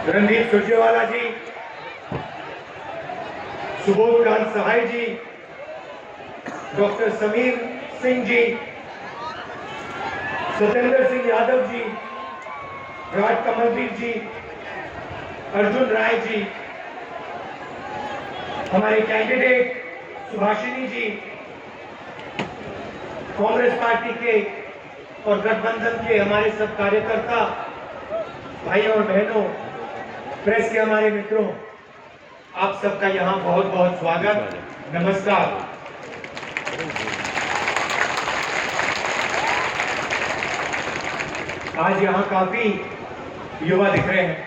रणदीप सुरजेवाला जी, सुबोध कांत सहाय जी, doctor Sameer Singh ji, Satyendra Singh Yadav ji, राज कमलदीप जी, अर्जुन राय जी, हमारे candidate Subhashini जी, Congress party के और गठबंधन के हमारे सब कार्यकर्ता भाइयों और बहनों, प्रेस के हमारे मित्रों, आप सबका यहाँ बहुत बहुत स्वागत, नमस्कार। आज यहाँ काफी युवा दिख रहे हैं।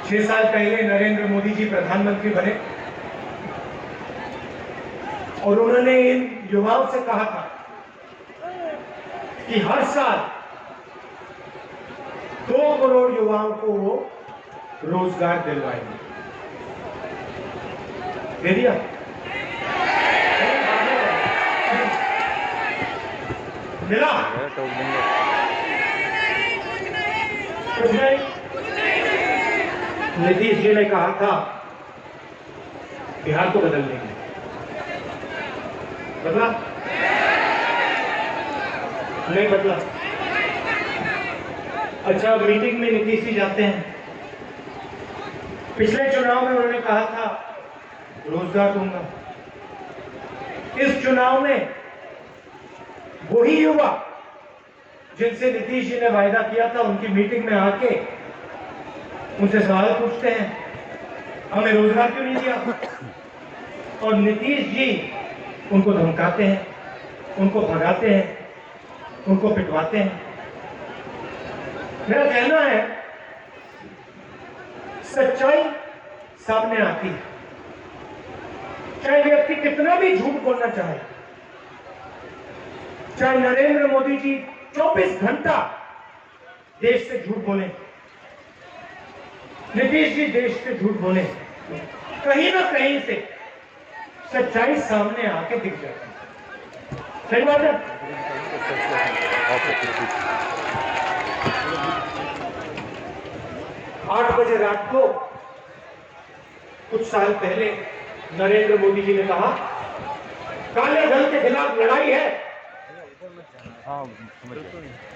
6 साल पहले नरेंद्र मोदी जी प्रधानमंत्री बने और उन्होंने इन युवाओं से कहा था कि हर साल 2 करोड़ युवाओं को वो रोजगार दिलवाएंगे। दे दिया? मिला? कुछ नहीं। नीतीश जी ने कहा था बिहार को बदल देंगे, बदला? नहीं बदला। अच्छा, मीटिंग में नीतीश जी जाते हैं। पिछले चुनाव में उन्होंने कहा था रोजगार दूंगा। इस चुनाव में वही युवा जिनसे नीतीश जी ने वायदा किया था, उनकी मीटिंग में आके उनसे सवाल पूछते हैं, हमें रोजगार क्यों नहीं दिया? और नीतीश जी उनको धमकाते हैं, उनको भगाते हैं, उनको पिटवाते हैं। मेरा कहना है, सच्चाई सामने आती है, चाहे व्यक्ति कितना भी झूठ बोलना चाहे, चाहे नरेंद्र मोदी जी 24 घंटा देश से झूठ बोले, नीतीश जी देश से झूठ बोले, कहीं ना कहीं से सच्चाई सामने आके दिख जाती है। सही बात है? 8 बजे रात को कुछ साल पहले नरेंद्र मोदी जी ने कहा काले धन के खिलाफ लड़ाई है,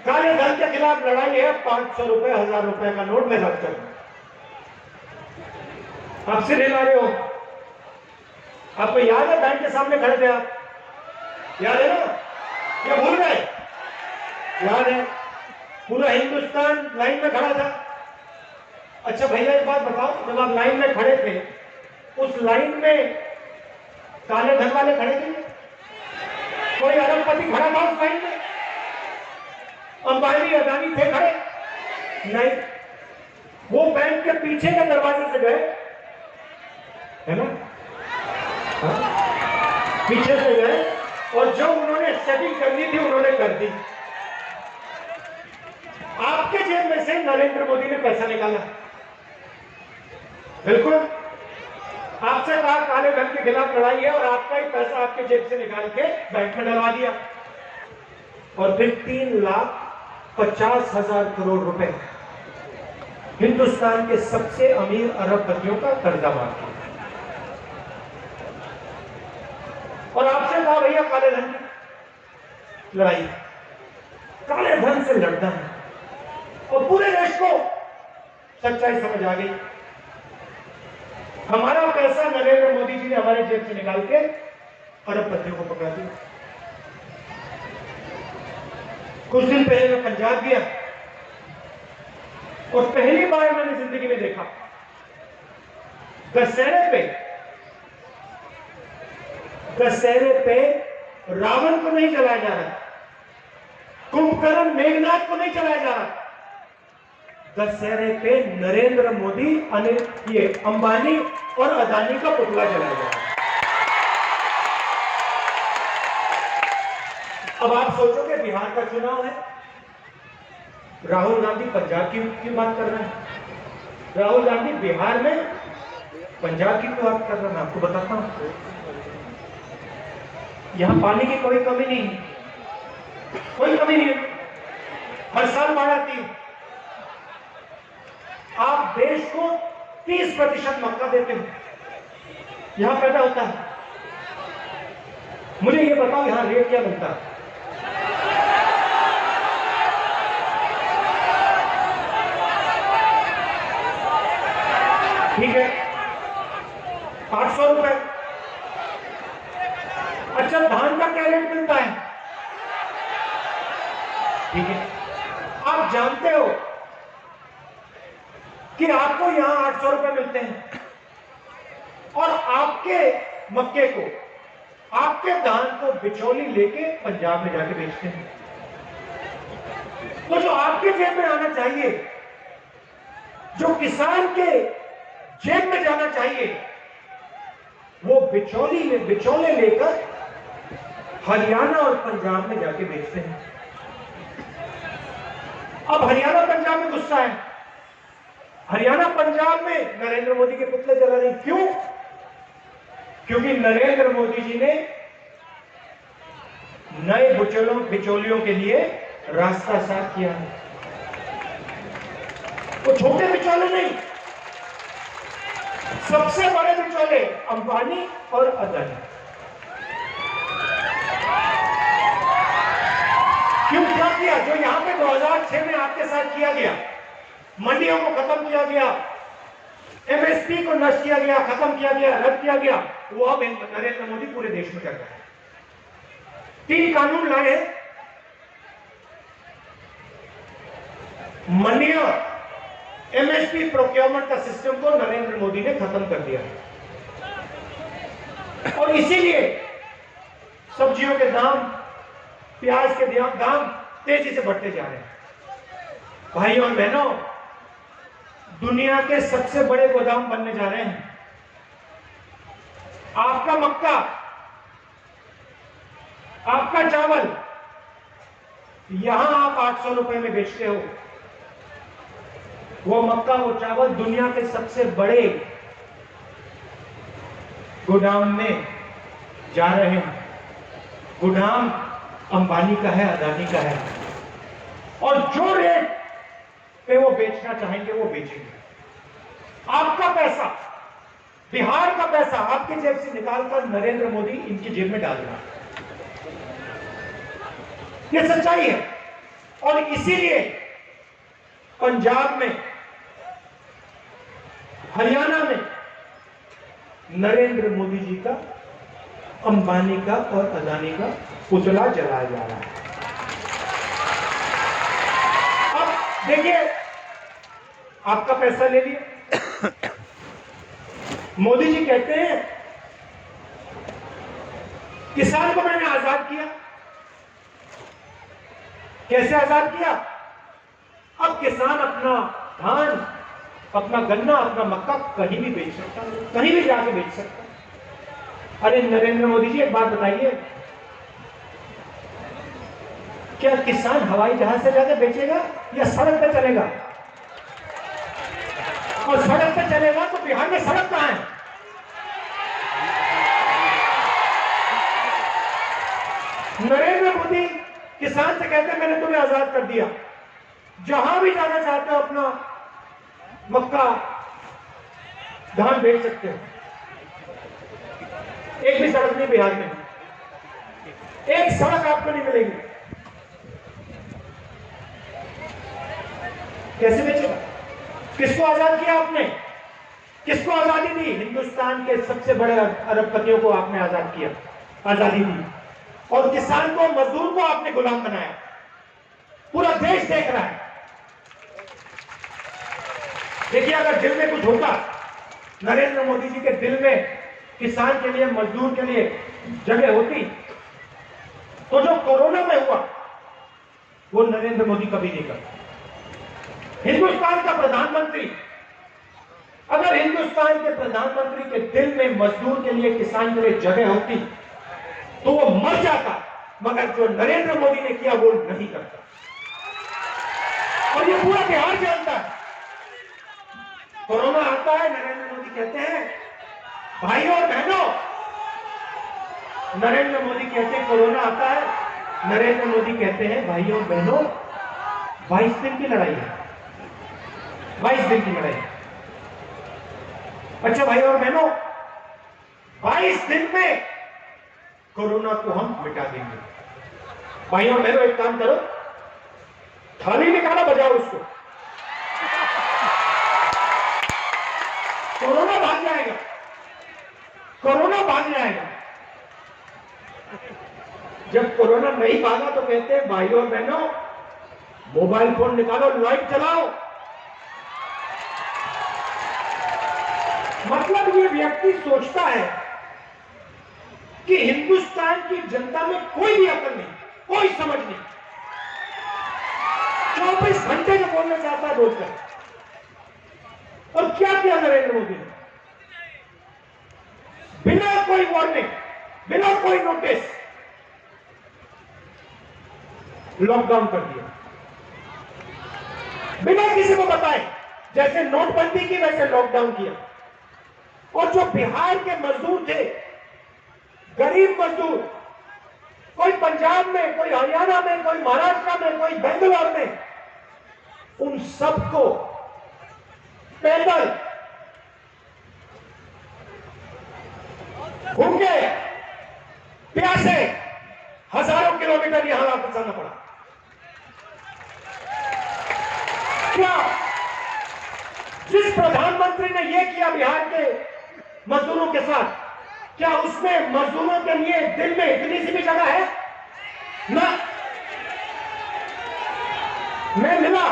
काले धन के खिलाफ लड़ाई है, 500 रुपए 1000 रुपए का नोट में रख कर आपसे ले ला रहे हो। आपको याद है बैंक के सामने खड़े थे आप? याद है ना? ये भूल गए? याद है? पूरा हिंदुस्तान लाइन में खड़ा था। अच्छा भैया एक बात बताओ, जब आप लाइन में खड़े थे, उस लाइन में काले धन वाले खड़े थे? कोई अरबपति खड़ा था उस लाइन में? अंबानी अदानी थे खड़े? नहीं। वो बैंक के पीछे के दरवाजे से गए, है ना? पीछे से गए और जो उन्होंने सेटिंग करनी थी उन्होंने कर दी। आपके जेब में से नरेंद्र मोदी ने पैसा निकाला, बिल्कुल आपसे कहा काले धन के खिलाफ लड़ाई है, और आपका ही पैसा आपके जेब से निकाल के बैंक में डलवा दिया, और फिर 3,50,000 करोड़ रुपए हिंदुस्तान के सबसे अमीर अरबपतियों का कर्जा माफ किया। और आपसे कहा भैया काले धन की लड़ाई, काले धन से लड़ना है, और पूरे देश को सच्चाई समझ आ गई। हमारा पैसा नरेंद्र मोदी जी ने हमारे जेब से निकाल के अरबपतियों को पकड़ा दिया। कुछ दिन पहले मैं पंजाब गया और पहली बार मैंने जिंदगी में देखा दशहरे पे रावण को नहीं जलाया जा रहा, कुंभकर्ण मेघनाथ को नहीं जलाया जा रहा, दशहरे पे नरेंद्र मोदी, ये अंबानी और अदानी का पुतला जलाया जा रहा है। अब आप सोचोगे बिहार का चुनाव है, राहुल गांधी पंजाब की बात कर रहे हैं, राहुल गांधी बिहार में पंजाब की बात कर रहे हैं। आपको बताता हूं, यहां पानी की कोई कमी नहीं है, कोई कमी नहीं है। हर साल बाढ़ आती है। आप देश को 30% मक्का देते हो, यहां पैदा होता है। मुझे ये बताओ यहां रेट क्या मिलता है? ठीक है, 800 रुपए। अच्छा, धान का क्या रेट मिलता है? ठीक है, आप जानते हो कि आपको यहां 800 रुपए मिलते हैं और आपके मक्के को, आपके धान को बिचौली लेके पंजाब में जाके बेचते हैं। तो जो आपके जेब में आना चाहिए, जो किसान के जेब में जाना चाहिए, वो बिचौले लेकर हरियाणा और पंजाब में जाके बेचते हैं। अब हरियाणा पंजाब में गुस्सा है। हरियाणा पंजाब में नरेंद्र मोदी के पुतले जला रहे। क्यों? क्योंकि नरेंद्र मोदी जी ने नए बिचौलियों के लिए रास्ता साफ किया है। वो छोटे बिचौले नहीं, सबसे बड़े बिचौले अंबानी और अदानी। क्यों? क्या किया? जो यहां पे 2006 में आपके साथ किया गया, मंडियों को खत्म किया गया, एमएसपी को नष्ट किया गया, खत्म किया गया, रद्द किया गया, वो अब नरेंद्र मोदी पूरे देश में कर रहे हैं। 3 कानून लाए हैं। मंडियों, एमएसपी प्रोक्योरमेंट का सिस्टम को नरेंद्र मोदी ने खत्म कर दिया और इसीलिए सब्जियों के दाम, प्याज के दाम तेजी से बढ़ते जा रहे हैं। भाइयों और बहनों, दुनिया के सबसे बड़े गोदाम बनने जा रहे हैं। आपका मक्का, आपका चावल यहां आप 800 रुपए में बेचते हो, वो मक्का, वो चावल दुनिया के सबसे बड़े गोदाम में जा रहे हैं। गोदाम अंबानी का है, अदानी का है, और जो रेट पे वो बेचना चाहेंगे वो बेचेंगे। आपका पैसा, बिहार का पैसा आपकी जेब से निकालकर नरेंद्र मोदी इनकी जेब में डाल रहा है। ये सच्चाई है। और इसीलिए पंजाब में, हरियाणा में नरेंद्र मोदी जी का, अंबानी का और अदानी का पुतला जलाया जा रहा है। अब देखिए, आपका पैसा ले लिया। मोदी जी कहते हैं किसान को मैंने आजाद किया। कैसे आजाद किया? अब किसान अपना धान, अपना गन्ना, अपना मक्का कहीं भी बेच सकता है, कहीं भी जाके बेच सकता है। अरे नरेंद्र मोदी जी, एक बात बताइए, क्या किसान हवाई जहाज से जाकर बेचेगा या सड़क पे चलेगा? और सड़क पे चलेगा तो बिहार में सड़क कहां है? नरेंद्र मोदी किसान से कहते हैं मैंने तुम्हें आजाद कर दिया, जहां भी जाना चाहते हो अपना मक्का, धान बेच सकते हो। एक भी सड़क नहीं बिहार में, एक सड़क आपको नहीं मिलेगी। कैसे बेचेगा? किसको आजाद किया आपने? किसको आजादी दी? हिंदुस्तान के सबसे बड़े अरबपतियों को आपने आजाद किया, आजादी दी, और किसान को, मजदूर को आपने गुलाम बनाया। पूरा देश देख रहा है। देखिए, अगर दिल में कुछ होता, नरेंद्र मोदी जी के दिल में किसान के लिए, मजदूर के लिए जगह होती, तो जो कोरोना में हुआ वो नरेंद्र मोदी कभी नहीं करता। हिंदुस्तान का प्रधानमंत्री, अगर हिंदुस्तान के प्रधानमंत्री के दिल में मजदूर के लिए, किसान के लिए जगह होती तो वो मर जाता, मगर जो नरेंद्र मोदी ने किया वो नहीं करता। और ये पूरा बिहार जानता है। कोरोना आता है, नरेंद्र मोदी कहते हैं, भाइयों और बहनों, नरेंद्र मोदी कहते हैं कोरोना आता है, नरेंद्र मोदी कहते हैं भाइयों और बहनों, 22 दिन की लड़ाई है, 22 दिन की लड़ाई। अच्छा भाई और बहनों, 22 दिन में कोरोना को हम मिटा देंगे। भाई और बहनों, एक काम करो, थाली निकाला, बजाओ उसको, कोरोना भाग जाएगा, कोरोना भाग जाएगा। जब कोरोना नहीं भागा तो कहते हैं भाइयों और बहनों, मोबाइल फोन निकालो, लाइट चलाओ। मतलब ये व्यक्ति सोचता है कि हिंदुस्तान की जनता में कोई भी अकल नहीं, कोई समझ नहीं, 24 घंटे जो बोलना चाहता है बोलता है। और क्या किया नरेंद्र मोदी ने? बिना कोई वार्निंग, बिना कोई नोटिस लॉकडाउन कर दिया, बिना किसी को बताए। जैसे नोटबंदी की वैसे लॉकडाउन किया। और जो बिहार के मजदूर थे, गरीब मजदूर, कोई पंजाब में, कोई हरियाणा में, कोई महाराष्ट्र में, कोई बेंगलोर में, उन सबको पैदल भूखे प्यासे हजारों किलोमीटर यहां वापस जाना पड़ा। क्या जिस प्रधानमंत्री ने यह किया बिहार के मजदूरों के साथ, क्या उसमें मजदूरों के लिए दिल में इतनी सी भी जगह है? ना। मैं मिला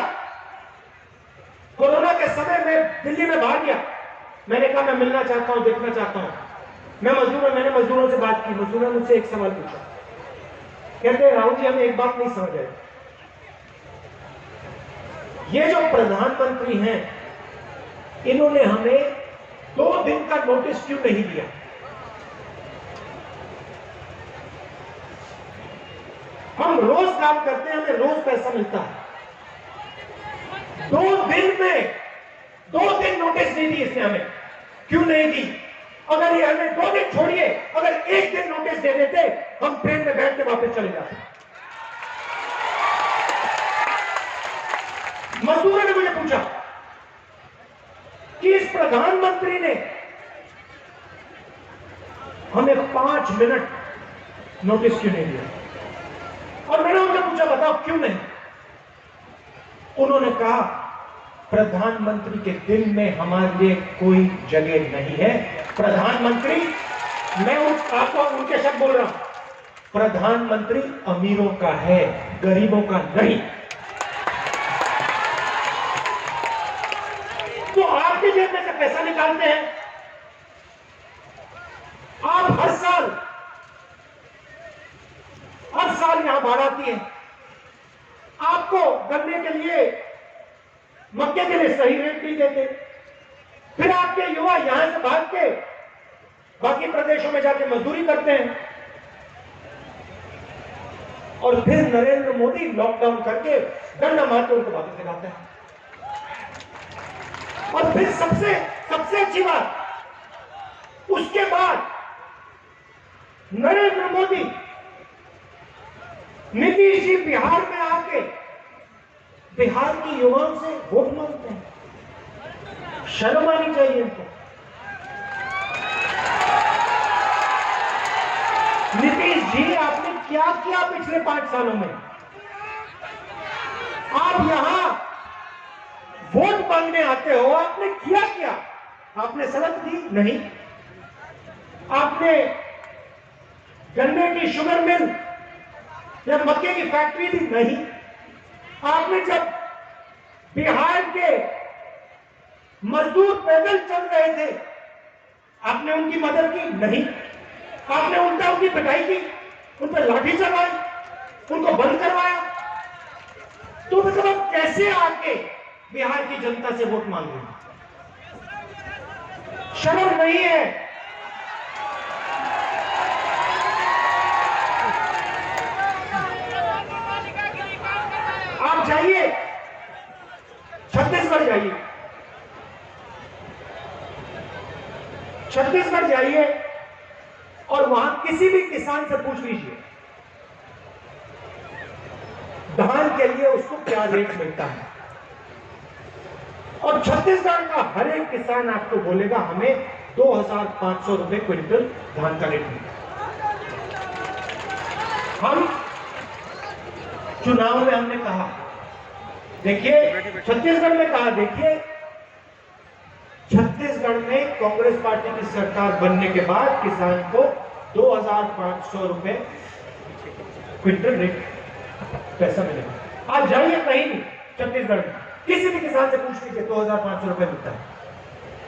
कोरोना के समय में, दिल्ली में बाहर गया, मैंने कहा मैं मिलना चाहता हूं, देखना चाहता हूं। मैंने मजदूरों से बात की। मजदूरों ने मुझसे एक सवाल पूछा, कहते हैं राहुल जी हमें एक बात नहीं समझ आई, ये जो प्रधानमंत्री हैं इन्होंने हमें 2 दिन का नोटिस क्यों नहीं दिया? हम रोज काम करते हैं, हमें रोज पैसा मिलता है, 2 दिन में 2 दिन नोटिस नहीं दी इसने हमें, क्यों नहीं दी? अगर ये हमें 2 दिन छोड़िए, अगर 1 दिन नोटिस दे देते, हम ट्रेन में बैठ के वापस चले जाते। मजदूरों ने मुझे पूछा कि इस प्रधानमंत्री ने हमें 5 मिनट नोटिस क्यों नहीं दिया? और मैंने उनसे पूछा बताओ क्यों नहीं? उन्होंने कहा प्रधानमंत्री के दिल में हमारे लिए कोई जगह नहीं है। प्रधानमंत्री, मैं आपको उनके शब्द बोल रहा हूं, प्रधानमंत्री अमीरों का है, गरीबों का नहीं। तो आपके जेब में से पैसा निकालते हैं, आप हर साल यहां बाढ़ आती है, आपको गन्ने के लिए, मक्के के लिए सही रेट नहीं देते, फिर आपके युवा यहां से भाग के बाकी प्रदेशों में जाके मजदूरी करते हैं, और फिर नरेंद्र मोदी लॉकडाउन करके डंडा मारते उनको वापस दिखाते हैं। और फिर सबसे अच्छी बात, उसके बाद नरेंद्र मोदी, नीतीश जी बिहार में आके बिहार की युवाओं से वोट मांगते हैं। शर्म आनी चाहिए इनको। नीतीश जी आपने क्या किया पिछले 5 सालों में? आप यहां वोट मांगने आते हो, आपने किया क्या? आपने सड़क दी? नहीं। आपने गन्ने की शुगर मिल या मक्के की फैक्ट्री दी? नहीं। आपने जब बिहार के मजदूर पैदल चल रहे थे, आपने उनकी मदद की? नहीं। आपने उल्टा उनकी पिटाई की, उन पर लाठी चलाई, उनको बंद करवाया। तो मतलब आप कैसे आके बिहार की जनता से वोट मांग रहे हैं? शर्म नहीं है? आप जाइए छत्तीसगढ़, जाइए और वहां किसी भी किसान से पूछ लीजिए, धान के लिए उसको क्या रेट मिलता है। और छत्तीसगढ़ का हर एक किसान आपको बोलेगा हमें 2,500 रुपए क्विंटल धान का रेट मिलता है। हम चुनाव में हमने कहा, देखिए छत्तीसगढ़ में कहा, देखिए छत्तीसगढ़ में कांग्रेस पार्टी की सरकार बनने के बाद किसान को 2,500 रुपए क्विंटल रेट पैसा मिलेगा। आज जाइए कहीं भी छत्तीसगढ़ में, किसी भी किसान से पूछ लीजिए 2,500 रुपए मिलता है।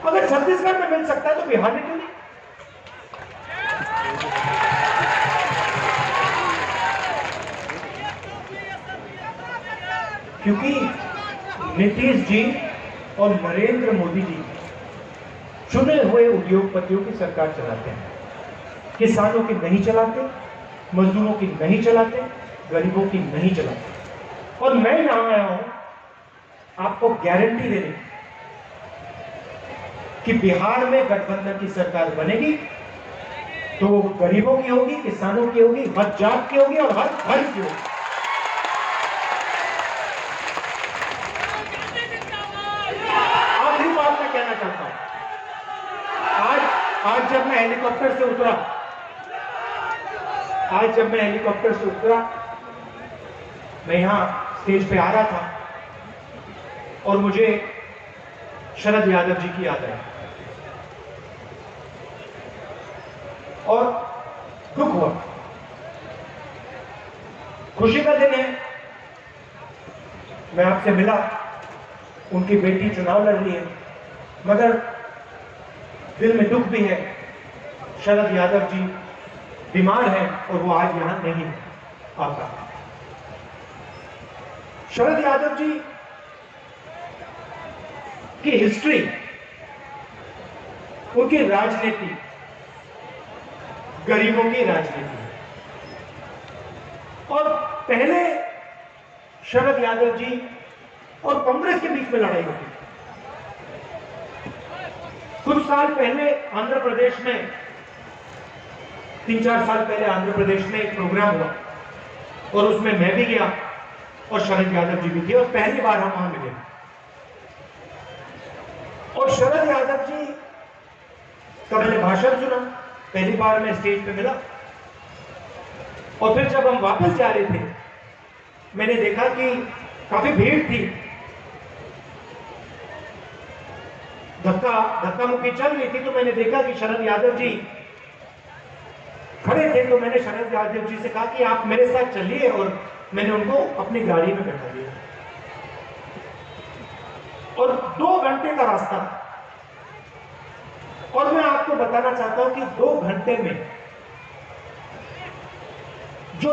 अगर छत्तीसगढ़ में मिल सकता है तो बिहार में क्यों नहीं? क्योंकि नीतीश जी और नरेंद्र मोदी जी चुने हुए उद्योगपतियों की सरकार चलाते हैं, किसानों की नहीं चलाते, मजदूरों की नहीं चलाते, गरीबों की नहीं चलाते। और मैं यहां आया हूं आपको गारंटी देने कि बिहार में गठबंधन की सरकार बनेगी तो वो गरीबों की होगी, किसानों की होगी, हर जात की होगी और हर धर्म की होगी। आखिरी बात मैं कहना चाहता हूं, आज जब मैं हेलीकॉप्टर से उतरा, मैं यहां स्टेज पे आ रहा था और मुझे शरद यादव जी की याद आई और दुख हुआ। खुशी का दिन है, मैं आपसे मिला, उनकी बेटी चुनाव लड़ रही है, मगर दिल में दुख भी है। शरद यादव जी बीमार हैं और वो आज यहां नहीं आता। शरद यादव जी की हिस्ट्री, उनकी राजनीति गरीबों की राजनीति, और पहले शरद यादव जी और कांग्रेस के बीच में लड़ाई होती। कुछ साल पहले आंध्र प्रदेश में, 3-4 साल पहले आंध्र प्रदेश में एक प्रोग्राम हुआ और उसमें मैं भी गया और शरद यादव जी भी थे और पहली बार हम वहां मिले। और शरद यादव जी का मैंने भाषण सुना, पहली बार मैं स्टेज पे मिला। और फिर जब हम वापस जा रहे थे, मैंने देखा कि काफी भीड़ थी, धक्का मुक्की चल रही थी। तो मैंने देखा कि शरद यादव जी खड़े थे, तो मैंने शरद यादव जी से कहा कि आप मेरे साथ चलिए, और मैंने उनको अपनी गाड़ी में बैठा दिया। और 2 घंटे का रास्ता, और मैं आपको बताना चाहता हूं कि 2 घंटे में जो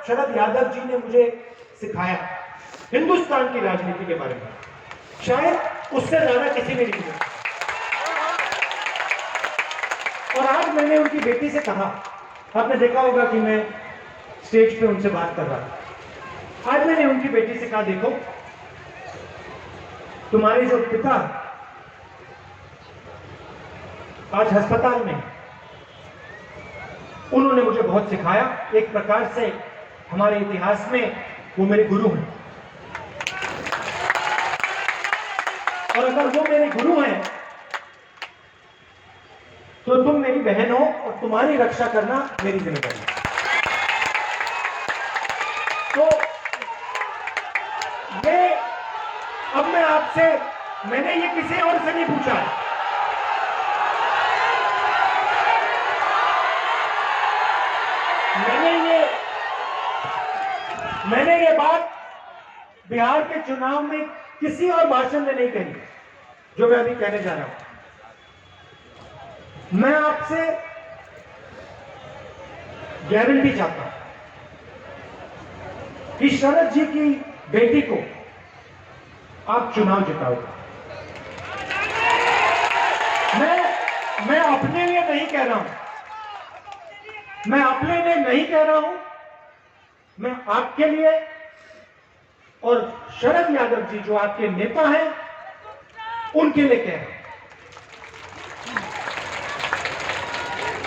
शरद यादव जी ने मुझे सिखाया हिंदुस्तान की राजनीति के बारे में, शायद उससे ज्यादा किसी ने नहीं किया। और आज मैंने उनकी बेटी से कहा, आपने देखा होगा कि मैं स्टेज पे उनसे बात कर रहा था। आज मैंने उनकी बेटी से कहा, देखो तुम्हारे जो पिता आज अस्पताल में, उन्होंने मुझे बहुत सिखाया। एक प्रकार से हमारे इतिहास में वो मेरे गुरु हैं, और अगर वो मेरे गुरु हैं तो तुम मेरी बहन हो और तुम्हारी रक्षा करना मेरी जिम्मेदारी है। तो ये अब मैं आपसे, मैंने ये किसी और से नहीं पूछा है, मैंने ये बात बिहार के चुनाव में किसी और भाषण में नहीं कही जो मैं अभी कहने जा रहा हूं। मैं आपसे गारंटी चाहता हूं कि शरद जी की बेटी को आप चुनाव जिताओगे। मैं अपने लिए नहीं कह रहा हूं, मैं अपने लिए नहीं कह रहा हूं, मैं आपके लिए और शरद यादव जी जो आपके नेता हैं उनके लिए कह रहा हूं।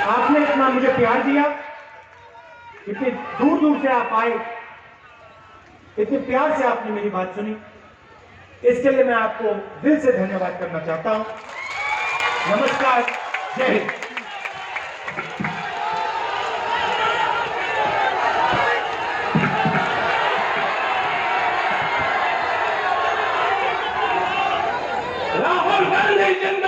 आपने इतना मुझे प्यार दिया, इतनी दूर दूर से आप आए, इतने प्यार से आपने मेरी बात सुनी, इसके लिए मैं आपको दिल से धन्यवाद करना चाहता हूं। नमस्कार, जय हिंद। राहुल गांधी जिंदाबाद।